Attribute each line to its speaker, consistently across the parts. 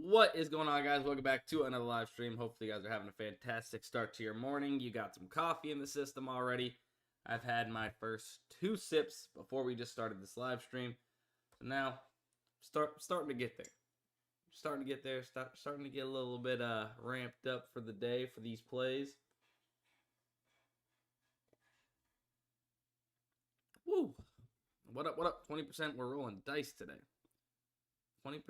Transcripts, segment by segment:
Speaker 1: What is going on, guys? Welcome back to another live stream. Hopefully you guys are having a fantastic start to your morning. You got some coffee in the system already. I've had my first 2 sips before we just started this live stream. So now, starting to get there. Starting to get there. Starting to get a little bit ramped up for the day for these plays. Woo! What up, what up? 20%. We're rolling dice today. 20%.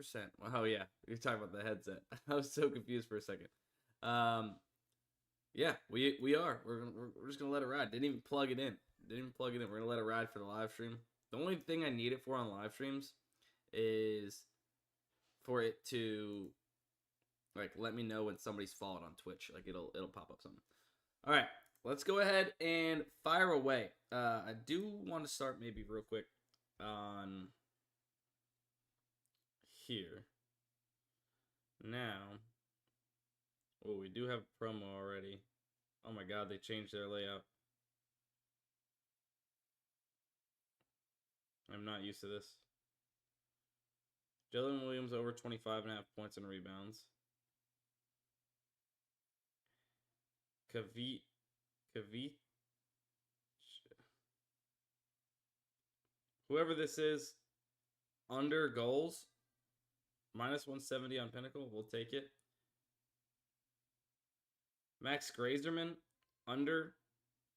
Speaker 1: Oh, yeah. You're talking about the headset. I was so confused for a second. Yeah, we are. We're just going to let it ride. Didn't even plug it in. We're going to let it ride for the live stream. The only thing I need it for on live streams is for it to, like, let me know when somebody's followed on Twitch. Like, it'll pop up something. All right. Let's go ahead and fire away. I do want to start maybe real quick on here. Now, oh, we do have a promo already. Oh my god, they changed their layout. I'm not used to this. Jalen Williams over 25.5 points and rebounds. Kavit. Whoever this is, under goals. Minus 170 on Pinnacle. We'll take it. Max Grazerman, under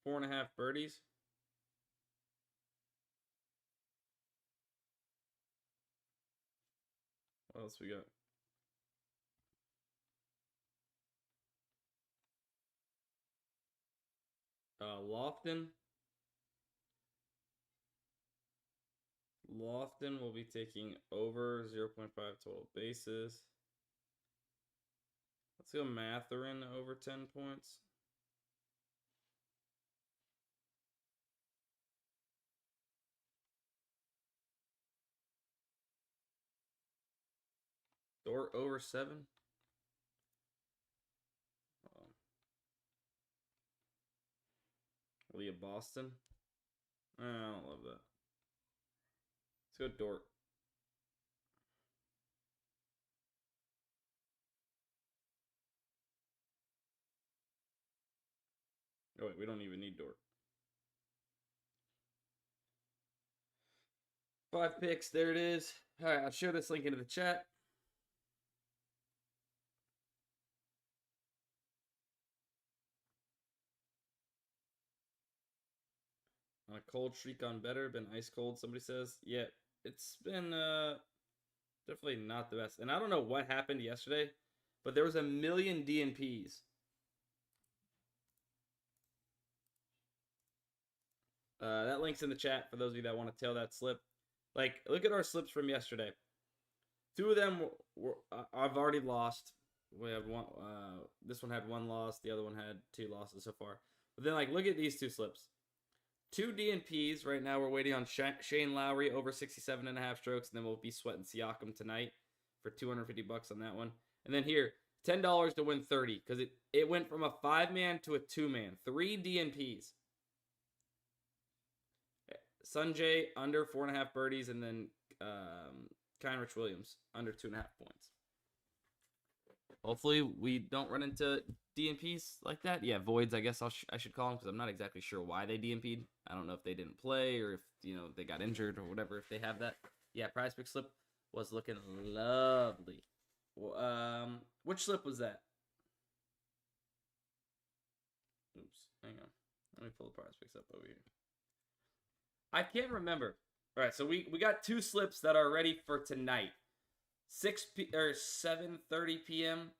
Speaker 1: 4.5 birdies. What else we got? Lofton will be taking over 0.5 total bases. Let's go Matherin over 10 points. Dort over 7. Leah Boston. I don't love that. Let's go Dort. Oh, wait, we don't even need Dort. 5 picks, there it is. All right, I'll share this link into the chat. On a cold streak on better, been ice cold, somebody says. Yeah, it's been definitely not the best. And I don't know what happened yesterday, but there was a million DNPs. That link's in the chat for those of you that want to tail that slip. Like, look at our slips from yesterday. 2 of them I've already lost. We have one. This one had 1 loss. The other one had 2 losses so far. But then, like, look at these 2 slips. 2 DNPs. Right now, we're waiting on Shane Lowry over 67.5 strokes, and then we'll be sweating Siakam tonight for $250 on that one. And then here, $10 to win 30 because it went from a 5-man to a 2-man. 3 DNPs. Sanjay under 4.5 birdies, and then Kynrich Williams under 2.5 points. Hopefully, we don't run into DNPs like that. Yeah, voids, I guess I should call them because I'm not exactly sure why they DNP'd. I don't know if they didn't play or if, they got injured or whatever, if they have that. Yeah, PrizePicks slip was looking lovely. Which slip was that? Oops, hang on. Let me pull the PrizePicks up over here. I can't remember. All right, so we got 2 slips that are ready for tonight. 7:30 p.m.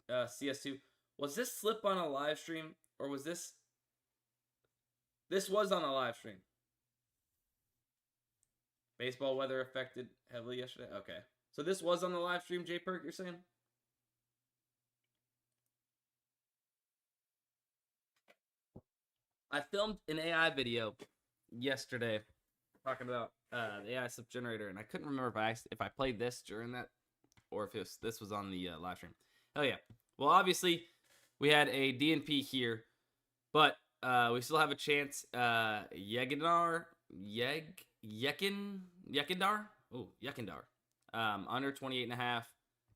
Speaker 1: CS2. Was this slip on a live stream or was this? This was on a live stream. Baseball weather affected heavily yesterday. Okay, so this was on the live stream. J Perk, you're saying? I filmed an AI video yesterday talking about the AI slip generator, and I couldn't remember if I played this during that or if this was on the live stream. Hell yeah. Well, obviously, we had a DNP here, but we still have a chance. Yekindar? Oh, Yekindar. Under 28.5.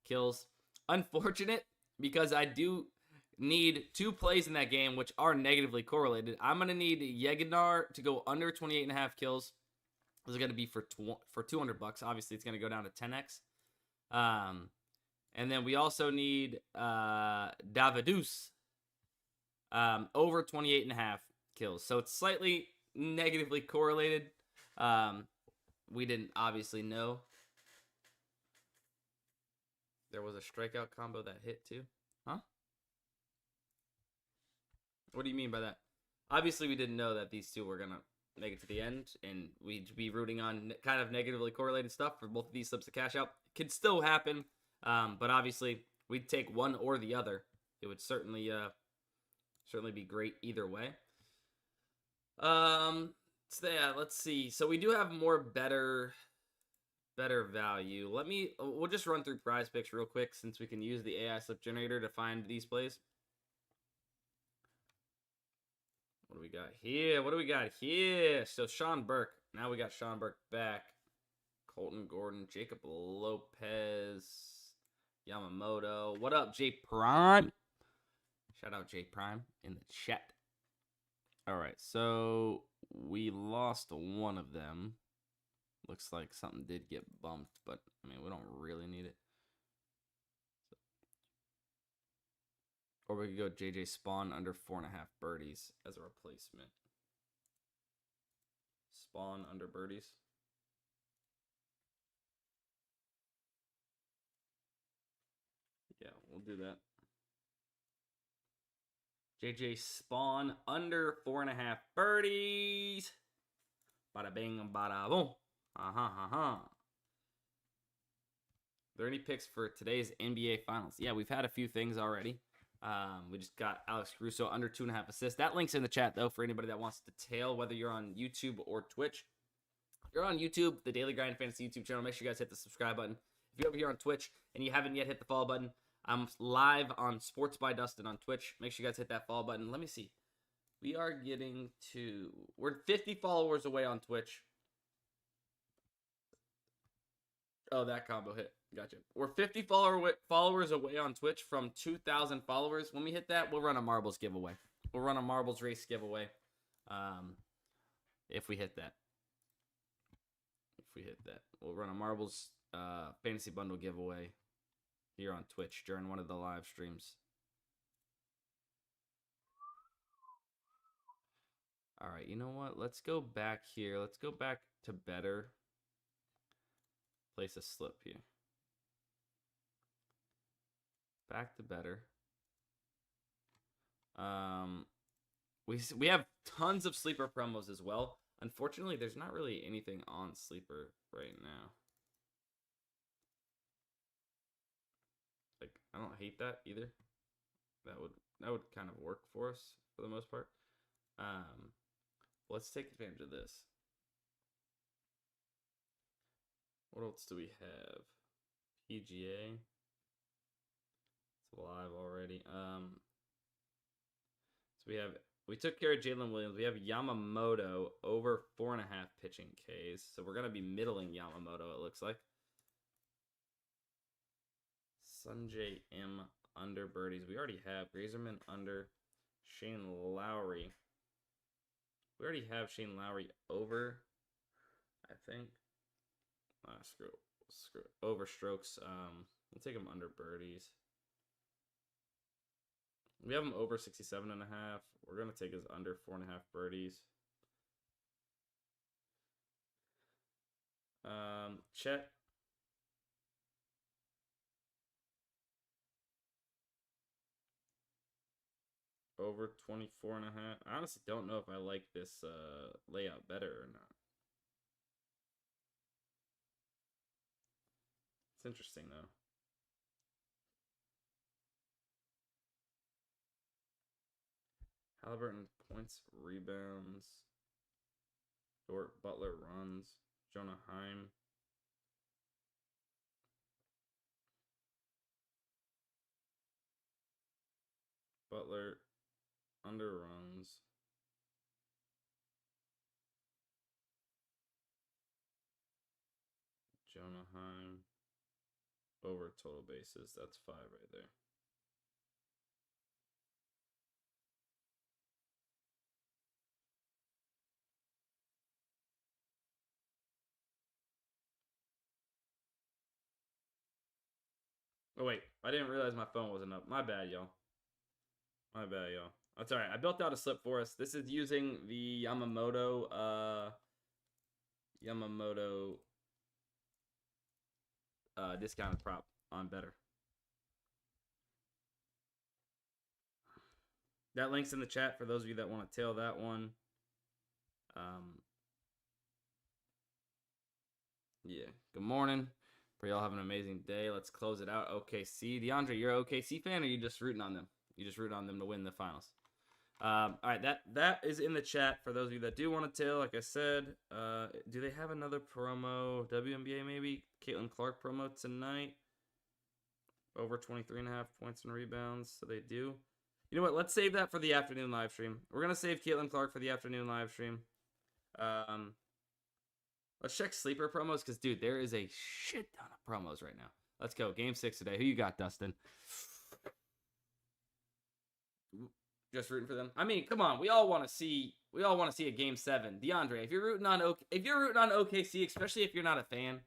Speaker 1: kills. Unfortunate, because I do need 2 plays in that game, which are negatively correlated. I'm going to need Yeginar to go under 28.5 kills. This is going to be for $200. Obviously, it's going to go down to 10x. And then we also need Davidus over 28.5 kills. So it's slightly negatively correlated. We didn't obviously know. There was a strikeout combo that hit too. Huh? What do you mean by that? Obviously, we didn't know that these two were going to make it to the end, and we'd be rooting on kind of negatively correlated stuff for both of these slips to cash out. It could still happen, but obviously, we'd take one or the other. It would certainly be great either way. So yeah, let's see. So we do have more better value. We'll just run through PrizePicks real quick since we can use the AI slip generator to find these plays. What do we got here? So Sean Burke. Now we got Sean Burke back. Colton Gordon, Jacob Lopez, Yamamoto. What up, J Prime? Shout out J Prime in the chat. All right, so we lost one of them. Looks like something did get bumped, but I mean, we don't really need it. Or we could go JJ Spawn under 4.5 birdies as a replacement. Spawn under birdies. Yeah, we'll do that. JJ Spawn under 4.5 birdies. Bada bing, bada boom. Are there any picks for today's NBA Finals? Yeah, we've had a few things already. We just got Alex Caruso under 2.5 assists. That link's in the chat, though, for anybody that wants to tail, whether you're on YouTube or Twitch. If you're on YouTube, the Daily Grind Fantasy YouTube channel, make sure you guys hit the subscribe button. If you're over here on Twitch and you haven't yet hit the follow button, I'm live on Sports by Dustin on Twitch. Make sure you guys hit that follow button. Let me see. We're 50 followers away on Twitch. Oh, that combo hit. Gotcha. We're 50 followers away on Twitch from 2,000 followers. When we hit that, we'll run a marbles giveaway. We'll run a marbles race giveaway. If we hit that. We'll run a marbles fantasy bundle giveaway here on Twitch during one of the live streams. All right, you know what? Let's go back here. Let's go back to better. Place a slip here. Back to better. We have tons of sleeper promos as well. Unfortunately, there's not really anything on sleeper right now. Like, I don't hate that either. That would kind of work for us for the most part. Let's take advantage of this. What else do we have? PGA. It's live already. So we took care of Jalen Williams. We have Yamamoto over 4.5 pitching Ks. So we're gonna be middling Yamamoto, it looks like. Sanjay M under birdies. We already have Grazerman under. Shane Lowry. We already have Shane Lowry over, I think. Screw over strokes. We'll take him under birdies. We have him over 67.5. We're gonna take his under 4.5 birdies. Chet. Over 24.5. I honestly don't know if I like this layout better or not. It's interesting though. Halliburton points, rebounds. Dort Butler runs. Jonah Heim. Butler underruns. Jonah Heim over total bases. That's 5 right there. Oh, wait. I didn't realize my phone wasn't up. My bad, y'all. My bad, y'all. That's all right. I built out a slip for us. This is using the Yamamoto discounted prop on Better. That link's in the chat for those of you that want to tail that one. Yeah. Good morning. Pray y'all have an amazing day. Let's close it out. OKC. DeAndre, you're an OKC fan, or you just rooting on them? You just rooting on them to win the finals. All right, that is in the chat for those of you that do want to tail. Like I said, do they have another promo? WNBA maybe? Caitlin Clark promo tonight. Over 23.5 points and rebounds. So they do. You know what? Let's save that for the afternoon live stream. We're going to save Caitlin Clark for the afternoon live stream. Let's check sleeper promos because, dude, there is a shit ton of promos right now. Let's go. Game 6 today. Who you got, Dustin? Just rooting for them. I mean, come on. We all want to see a Game 7. DeAndre, if you're rooting on OKC, especially if you're not a fan,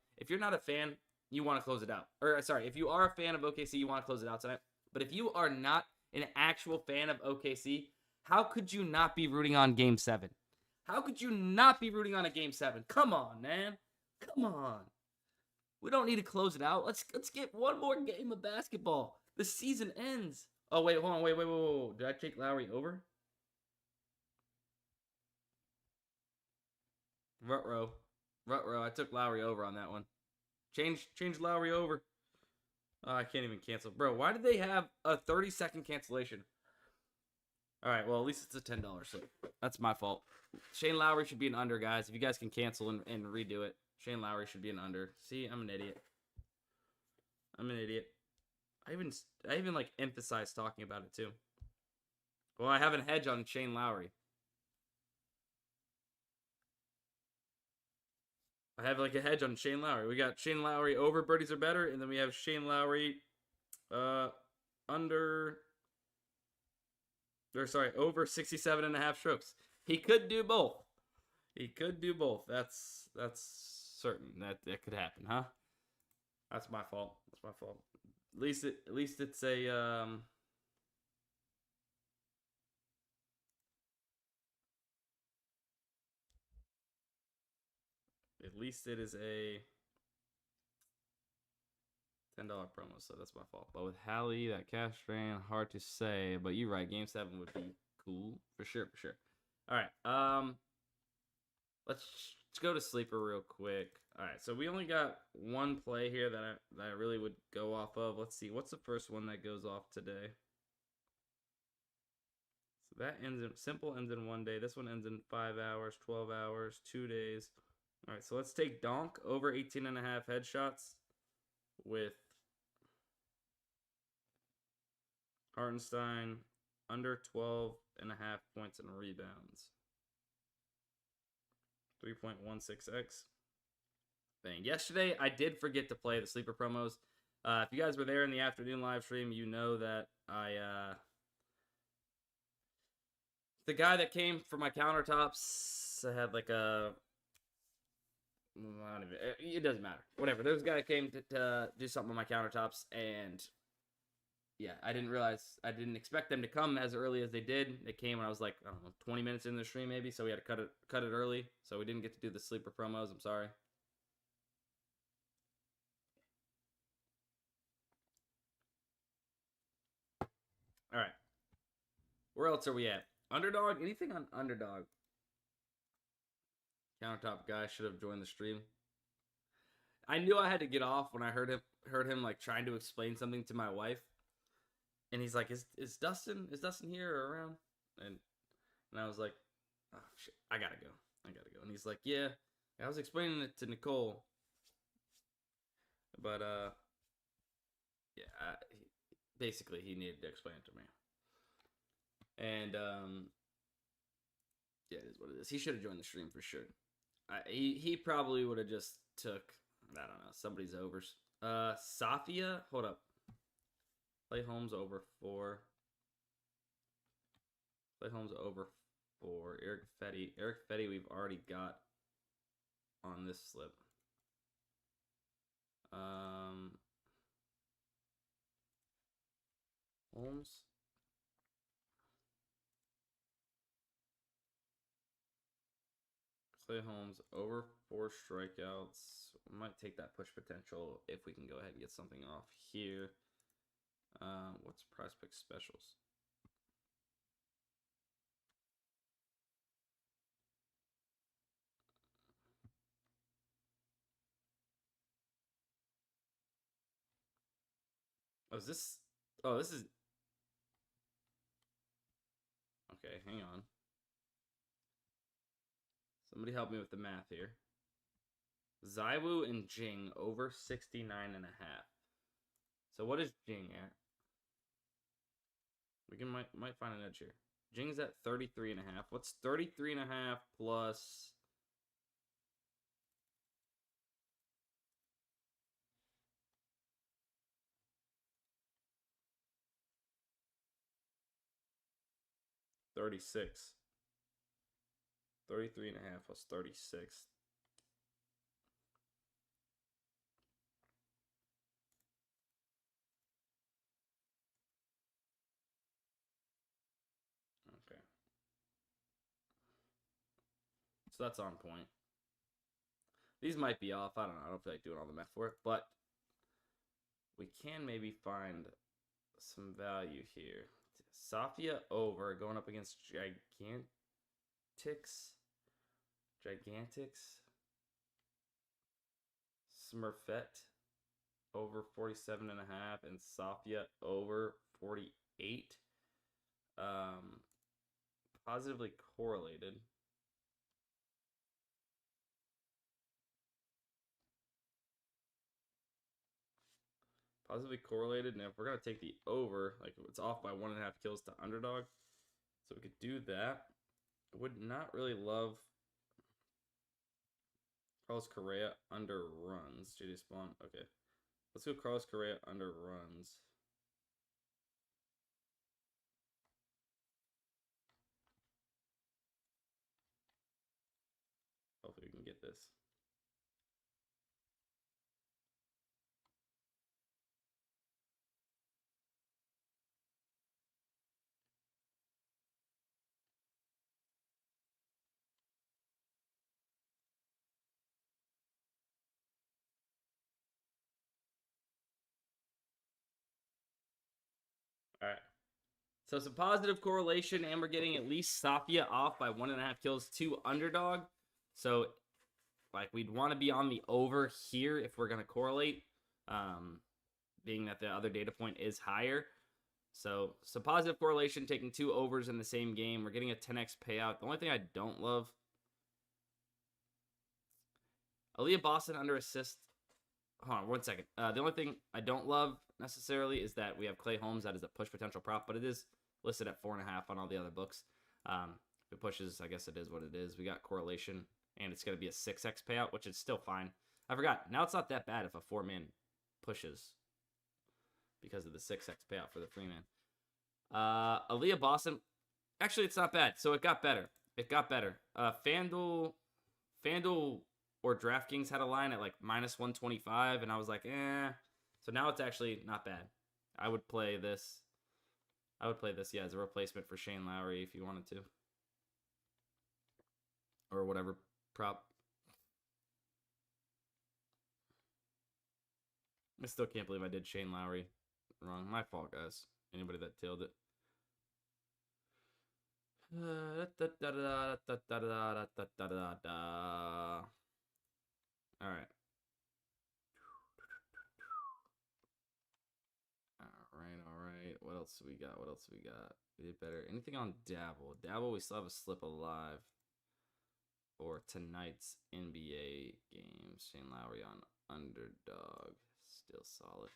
Speaker 1: you want to close it out. Or sorry, if you are a fan of OKC, you want to close it out tonight. But if you are not an actual fan of OKC, how could you not be rooting on Game 7? How could you not be rooting on a Game 7? Come on, man. Come on. We don't need to close it out. Let's get one more game of basketball. The season ends. Oh, wait, hold on. Wait. Did I take Lowry over? Ruh-roh. I took Lowry over on that one. Change Lowry over. Oh, I can't even cancel. Bro, why did they have a 30-second cancellation? All right, well, at least it's a $10 slip. That's my fault. Shane Lowry should be an under, guys. If you guys can cancel and redo it, Shane Lowry should be an under. See, I'm an idiot. I even like emphasize talking about it too. Well, I have a hedge on Shane Lowry. I have like a hedge on Shane Lowry. We got Shane Lowry over birdies are better, and then we have Shane Lowry over 67.5 strokes. He could do both. That's certain. That could happen, huh? That's my fault. At least it's a at least it is a $10 promo, so that's my fault. But with Hallie, that cash drain, hard to say. But you're right, Game 7 would be cool for sure. All right, let's go to sleeper real quick. All right, so we only got one play here that I really would go off of. Let's see, what's the first one that goes off today? So that ends in 1 day. This one ends in 5 hours, 12 hours, 2 days. All right, so let's take Donk over 18.5 headshots with Hartenstein under 12.5 points and rebounds. 3.16x. Bang. Yesterday, I did forget to play the sleeper promos. If you guys were there in the afternoon live stream, you know that the guy that came for my countertops, I had like a... It doesn't matter. Whatever. There's a guy that came to do something on my countertops, and yeah, I didn't expect them to come as early as they did. They came when I was like, I don't know, 20 minutes in the stream maybe, so we had to cut it early. So we didn't get to do the sleeper promos. I'm sorry. All right. Where else are we at? Underdog? Anything on Underdog? Countertop guy should have joined the stream. I knew I had to get off when I heard him like trying to explain something to my wife. And he's like, is Dustin here or around? And I was like, oh shit, I gotta go. And he's like, yeah, I was explaining it to Nicole. But yeah, basically he needed to explain it to me. And yeah, it is what it is. He should have joined the stream for sure. He probably would have just took, I don't know, somebody's overs. Safia, hold up. Play Holmes over 4. Play Holmes over 4. Eric Fetty. Eric Fetty we've already got on this slip. Holmes. Clay Holmes over 4 strikeouts. We might take that push potential if we can go ahead and get something off here. What's PrizePicks specials? Oh, is this? Oh, this is. Okay, hang on. Somebody help me with the math here. Zaiwu and Jing over 69.5. So what is Jing at? We might find an edge here. Jing's at 33.5. What's 33.5 plus 36? 33.5 plus 36. Okay. So that's on point. These might be off. I don't know. I don't feel like doing all the math for it, but we can maybe find some value here. Safia over going up against Gigantics. Smurfette over 47.5 and Safia over 48. Positively correlated. Positively correlated. Now, if we're going to take the over, like it's off by 1.5 kills to Underdog. So we could do that. I would not really love Carlos Correa under runs. JD Spawn. Okay. Let's go Carlos Correa under runs. Hopefully we can get this. All right. So some positive correlation, and we're getting at least Safia off by 1.5 kills to Underdog. So, like, we'd want to be on the over here if we're going to correlate, being that the other data point is higher. So, some positive correlation, taking 2 overs in the same game. We're getting a 10x payout. The only thing I don't love, Aaliyah Boston under assist. Hold on 1 second. The only thing I don't love necessarily is that we have Clay Holmes that is a push potential prop, but it is listed at 4.5 on all the other books. If it pushes, I guess it is what it is. We got correlation, and it's going to be a 6x payout, which is still fine. I forgot. Now it's not that bad if a 4-man pushes because of the 6x payout for the 3-man. Aaliyah Boston. Actually, it's not bad. So it got better. FanDuel or DraftKings had a line at like -125, and I was like, eh. So now it's actually not bad. I would play this. Yeah, as a replacement for Shane Lowry if you wanted to. Or whatever prop. I still can't believe I did Shane Lowry wrong. My fault, guys. Anybody that tailed it. All right. All right. What else we got? We did better. Anything on Dabble? Dabble, we still have a slip alive for tonight's NBA game. Shane Lowry on Underdog. Still solid.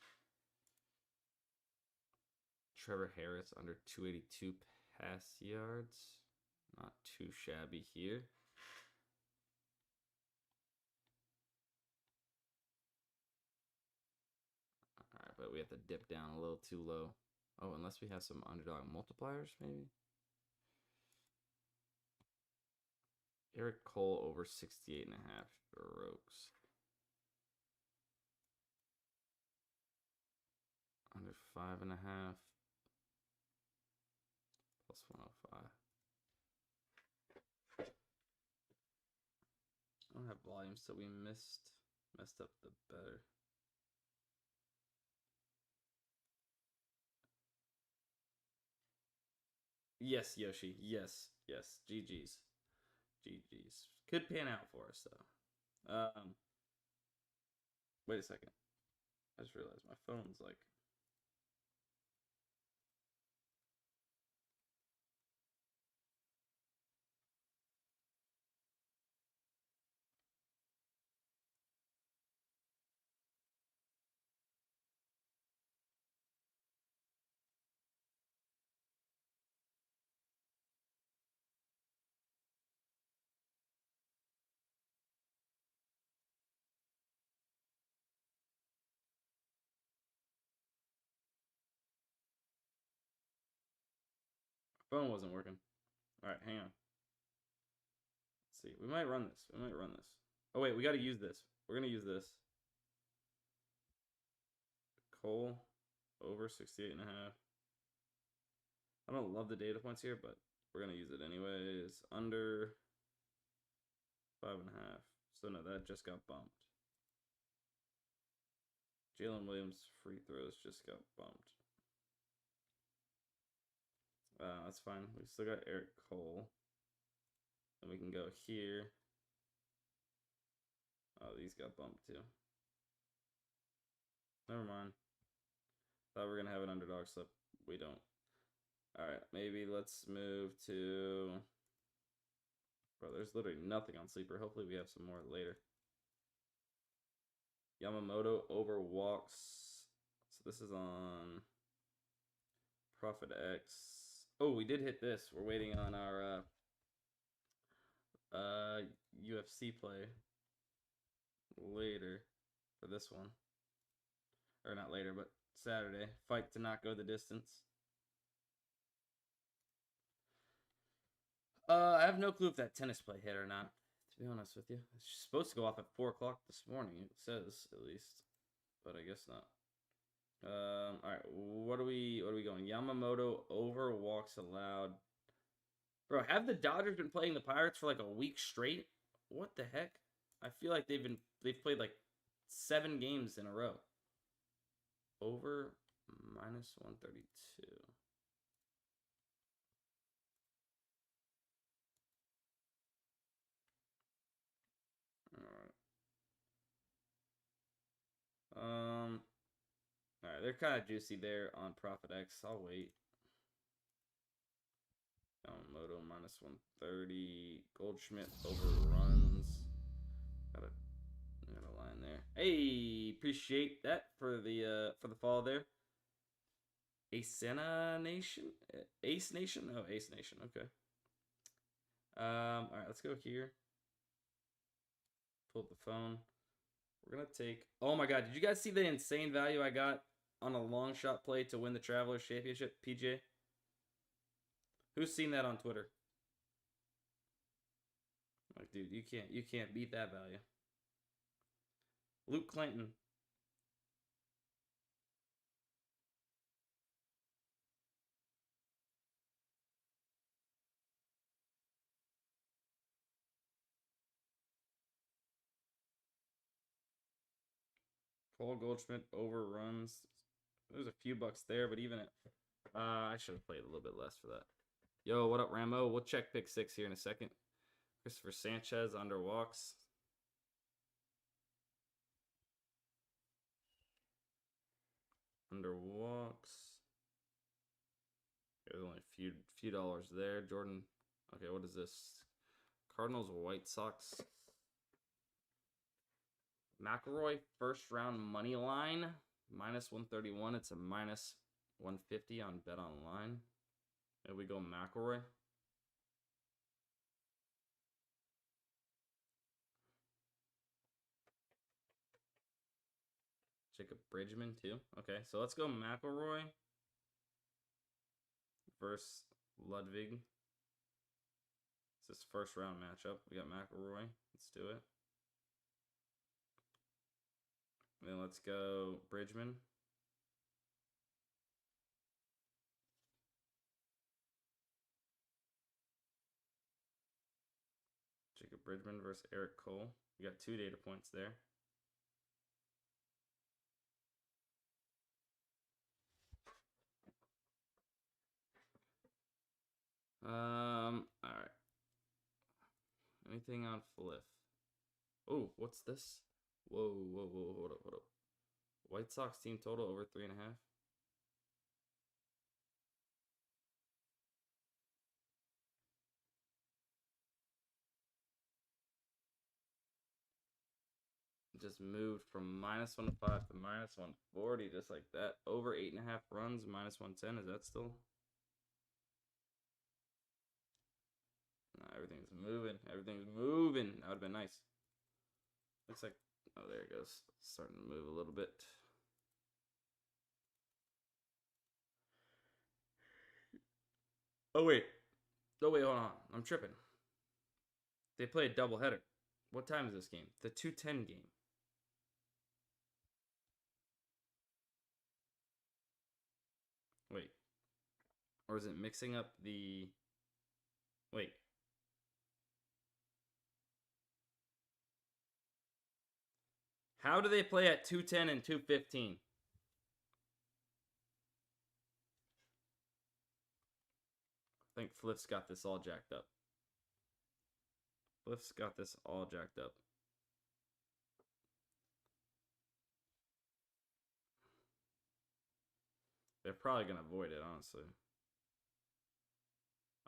Speaker 1: Trevor Harris under 282 pass yards. Not too shabby here. we have to dip down a little too low. Oh, unless we have some underdog multipliers, maybe. Eric Cole over 68.5 strokes. Under 5.5. Plus 105. I don't have volume, so we messed up the better. Yes, Yoshi. Yes. GG's. GG's. Could pan out for us though. Wait a second. I just realized my phone's like. Phone wasn't working. Alright, hang on. Let's see. We might run this. Oh wait, we gotta use this. We're gonna use this. Cole over 68.5. I don't love the data points here, but we're gonna use it anyways. Under 5.5. So no, that just got bumped. Jalen Williams free throws just got bumped. That's fine. We still got Eric Cole. And we can go here. Oh, these got bumped too. Never mind. Thought we were gonna have an underdog slip. We don't. Alright, maybe let's move to. Bro, there's literally nothing on sleeper. Hopefully we have some more later. Yamamoto over walks. So this is on Profit X. Oh, we did hit this. We're waiting on our UFC play later for this one. Or not later, but Saturday. Fight to not go the distance. I have no clue if that tennis play hit or not, to be honest with you. It's supposed to go off at 4 o'clock this morning, it says, at least. But I guess not. Alright, what are we going? Yamamoto over walks allowed. Bro, have the Dodgers been playing the Pirates for like a week straight? What the heck? I feel like they've played like 7 games in a row. Over minus 132. Alright, they're kind of juicy there on Profit X. I'll wait. Moto minus 130. Goldschmidt overruns. Got a line there. Hey, appreciate that for the follow there. Asena Nation? Ace Nation? Oh, Ace Nation. Okay. Alright, let's go here. Pull up the phone. We're gonna take. Oh my god, did you guys see the insane value I got on a long shot play to win the Travelers Championship, PJ? Who's seen that on Twitter? Like, dude, you can't beat that value. Luke Clinton. Paul Goldschmidt overruns. There's a few bucks there, but even at I should have played a little bit less for that. Yo, what up, Rambo? We'll check pick 6 here in a second. Christopher Sanchez under walks. Under walks. There's only a few dollars there. Jordan. Okay, what is this? Cardinals White Sox. McElroy first round money line. Minus 131. It's a minus 150 on Bet Online. There we go, McElroy. Jacob Bridgman too. Okay, so let's go McElroy versus Ludwig. It's this first round matchup. We got McElroy. Let's do it. And then let's go Bridgman. Jacob Bridgman versus Eric Cole. We got 2 data points there. All right. Anything on Fliff? Oh, what's this? Whoa, hold up. White Sox team total over 3.5. Just moved from -105 to -140, just like that. Over 8.5 runs, -110. Is that still? No, everything's moving. Everything's moving. That would have been nice. Looks like, oh, there it goes. Starting to move a little bit. Oh, wait, hold on. I'm tripping. They play a doubleheader. What time is this game? The 2:10 game. Wait. Or is it mixing up the... Wait. How do they play at 2:10 and 2:15? I think Fliff's got this all jacked up. Fliff's got this all jacked up. They're probably going to avoid it, honestly.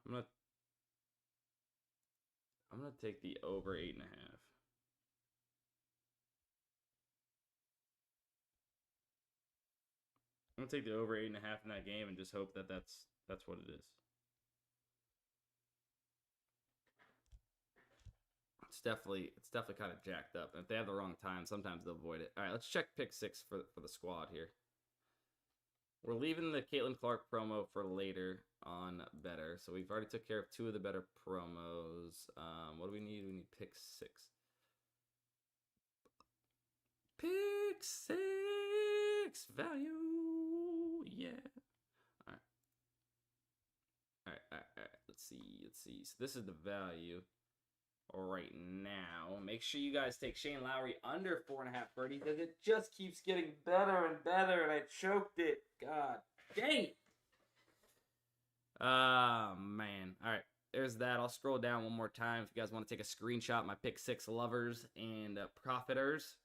Speaker 1: I'm gonna take the over 8.5. I'm gonna take the over 8.5 in that game and just hope that that's what it is. It's definitely kind of jacked up. And if they have the wrong time, sometimes they'll avoid it. All right, let's check pick 6 for the squad here. We're leaving the Caitlin Clark promo for later on better. So we've already took care of 2 of the better promos. What do we need? We need pick 6. Pick 6 value. Yeah. All right. Let's see. So this is the value right now. Make sure you guys take Shane Lowry under 4.5 birdies because it just keeps getting better and better, and I choked it. God dang it. Man. All right. There's that. I'll scroll down one more time if you guys want to take a screenshot. My pick 6 lovers and profiters.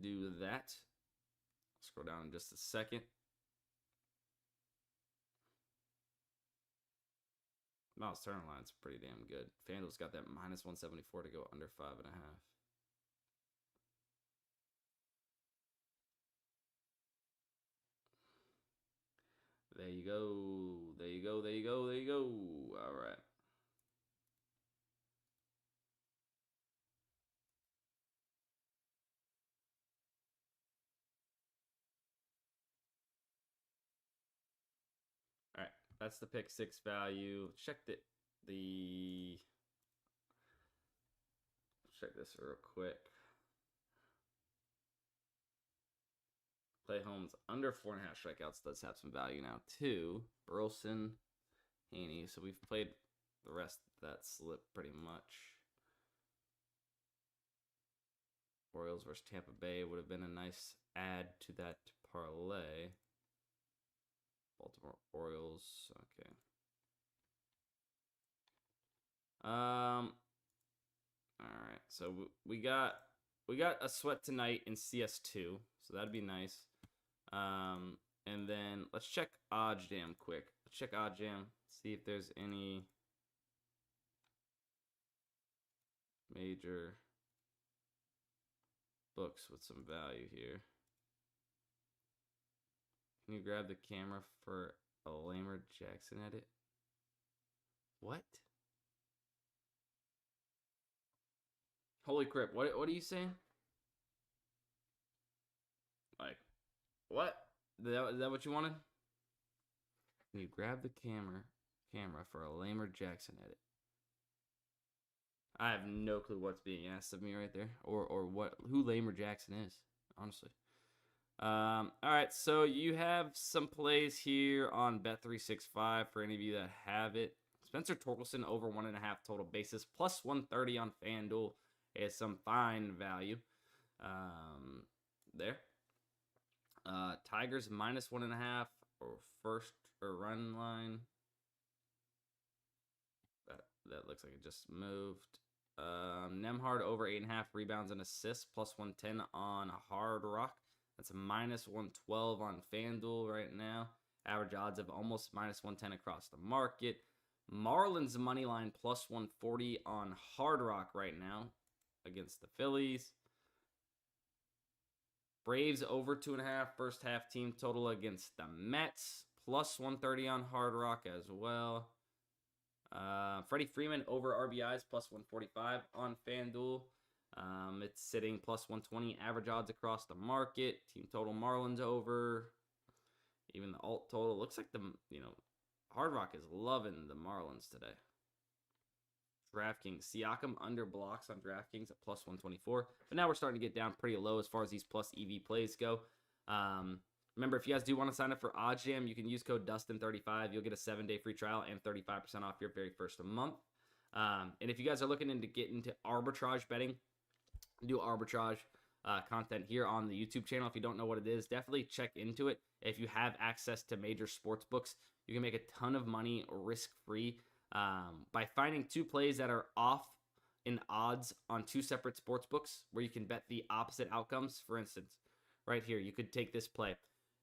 Speaker 1: Do that. Scroll down in just a second. Mouse turn line's pretty damn good. FanDuel's got that -174 to go under 5.5. There you go. There you go. There you go. There you go. All right. All right. That's the pick 6 value. Check the check this real quick. Play Holmes under 4.5 strikeouts does have some value now too. Burleson, Haney. So we've played the rest of that slip pretty much. Orioles versus Tampa Bay would have been a nice add to that parlay. Baltimore Orioles. Okay. All right. So we got a sweat tonight in CS2, so that'd be nice. And then let's check OddsJam quick. Let's check OddsJam. See if there's any major books with some value here. Can you grab the camera for a Lamer Jackson edit? What? Holy crap! What are you saying? What? Is that what you wanted? Can you grab the camera for a Lamer Jackson edit? I have no clue what's being asked of me right there, or who Lamer Jackson is, honestly. All right, so you have some plays here on Bet365 for any of you that have it. Spencer Torkelson over 1.5 total bases, plus 130 on FanDuel is some fine value. There. Tigers minus 1.5 or first or run line. That looks like it just moved. Nemhard over 8.5 rebounds and assists, plus 110 on Hard Rock. That's a minus 112 on FanDuel right now. Average odds of almost minus 110 across the market. Marlins money line plus 140 on Hard Rock right now against the Phillies. Braves over 2.5 first half team total against the Mets, plus 130 on Hard Rock as well. Freddie Freeman over RBIs plus 145 on FanDuel. It's sitting plus 120 average odds across the market. Team total Marlins over. Even the alt total looks like Hard Rock is loving the Marlins today. DraftKings Siakam under blocks on DraftKings at plus 124. But now we're starting to get down pretty low as far as these plus EV plays go. Remember, if you guys do want to sign up for OddsJam, you can use code DUSTIN35. You'll get a 7-day free trial and 35% off your very first month. And if you guys are looking to get into arbitrage betting, do arbitrage content here on the YouTube channel. If you don't know what it is, definitely check into it. If you have access to major sports books, you can make a ton of money risk-free by finding two plays that are off in odds on two separate sports books where you can bet the opposite outcomes. For instance, right here, you could take this play.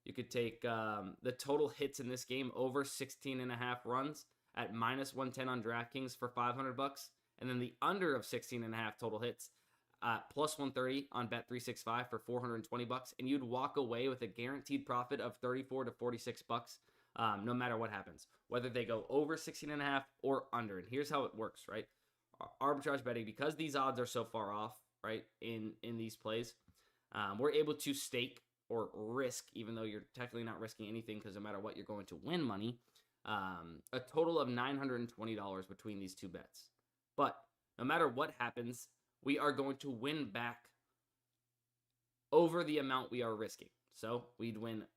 Speaker 1: You could take the total hits in this game over 16.5 runs at minus 110 on DraftKings for $500, and then the under of 16.5 total hits plus 130 on Bet365 for $420, and you'd walk away with a guaranteed profit of $34 to $46 no matter what happens, whether they go over 16.5 or under. And here's how it works, right? Arbitrage betting, because these odds are so far off, right, in these plays, we're able to stake or risk, even though you're technically not risking anything because no matter what, you're going to win money, a total of $920 between these two bets. But no matter what happens, we are going to win back over the amount we are risking. So we'd win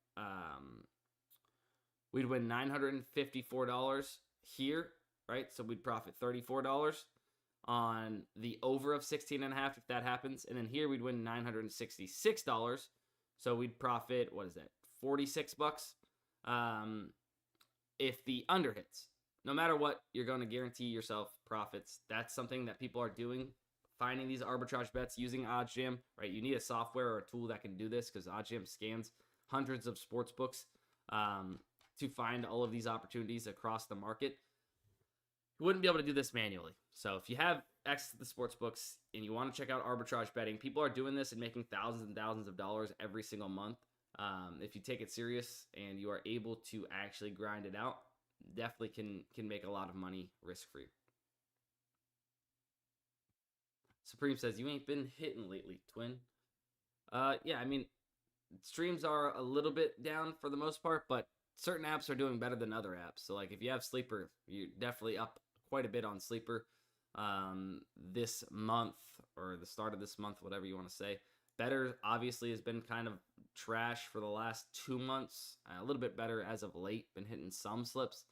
Speaker 1: $954 here, right? So we'd profit $34 on the over of 16.5 if that happens. And then here we'd win $966. So we'd profit, what is that, $46 if the under hits. No matter what, you're going to guarantee yourself profits. That's something that people are doing, finding these arbitrage bets using OddsJam, right? You need a software or a tool that can do this because OddsJam scans hundreds of sports books to find all of these opportunities across the market. You wouldn't be able to do this manually. So if you have access to the sports books and you want to check out arbitrage betting, people are doing this and making thousands and thousands of dollars every single month. If you take it serious and you are able to actually grind it out, definitely can make a lot of money risk-free. Supreme says, you ain't been hitting lately, twin. Yeah, I mean, streams are a little bit down for the most part, but certain apps are doing better than other apps. So, like, if you have Sleeper, you're definitely up quite a bit on Sleeper this month, or the start of this month, whatever you want to say. Better, obviously, has been kind of trash for the last 2 months. A little bit better as of late. Been hitting some slips,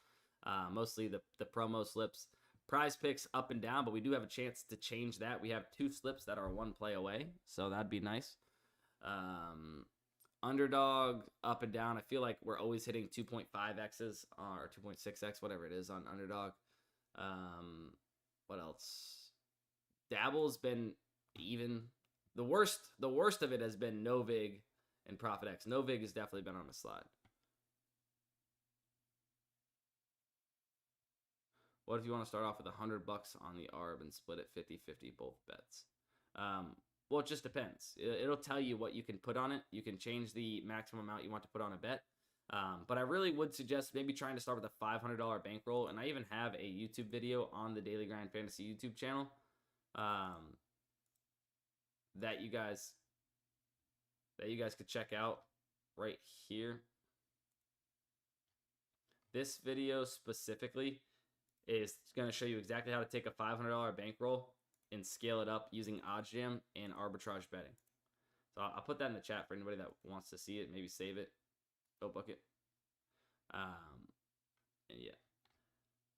Speaker 1: mostly the promo slips. PrizePicks up and down, but we do have a chance to change that. We have 2 slips that are 1 play away, so that'd be nice. Underdog up and down. I feel like we're always hitting 2.5x's or 2.6x, whatever it is on Underdog. What else? Dabble's been even. The worst of it has been Novig and ProfitX. Novig has definitely been on the slide. What if you want to start off with $100 on the ARB and split it 50-50 both bets? Well, it just depends. It'll tell you what you can put on it. You can change the maximum amount you want to put on a bet. But I really would suggest maybe trying to start with a $500 bankroll. And I even have a YouTube video on the Daily Grind Fantasy YouTube channel that you guys could check out. right here. This video specifically is going to show you exactly how to take a $500 bankroll and scale it up using OddsJam and arbitrage betting. So I'll put that in the chat for anybody that wants to see it. Maybe save it. Go book it. And yeah.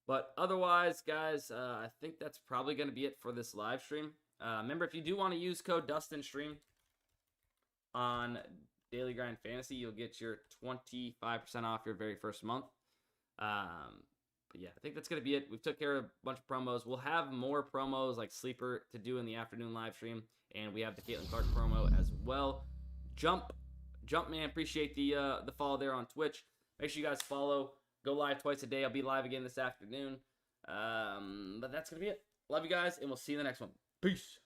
Speaker 1: But otherwise, guys, I think that's probably going to be it for this live stream. Remember, if you do want to use code DUSTINSTREAM on Daily Grind Fantasy, you'll get your 25% off your very first month. But yeah, I think that's going to be it. We've took care of a bunch of promos. We'll have more promos like Sleeper to do in the afternoon live stream. And we have the Caitlin Clark promo as well. Jump man, appreciate the follow there on Twitch. Make sure you guys follow. Go live twice a day. I'll be live again this afternoon. But that's going to be it. Love you guys, and we'll see you in the next one. Peace.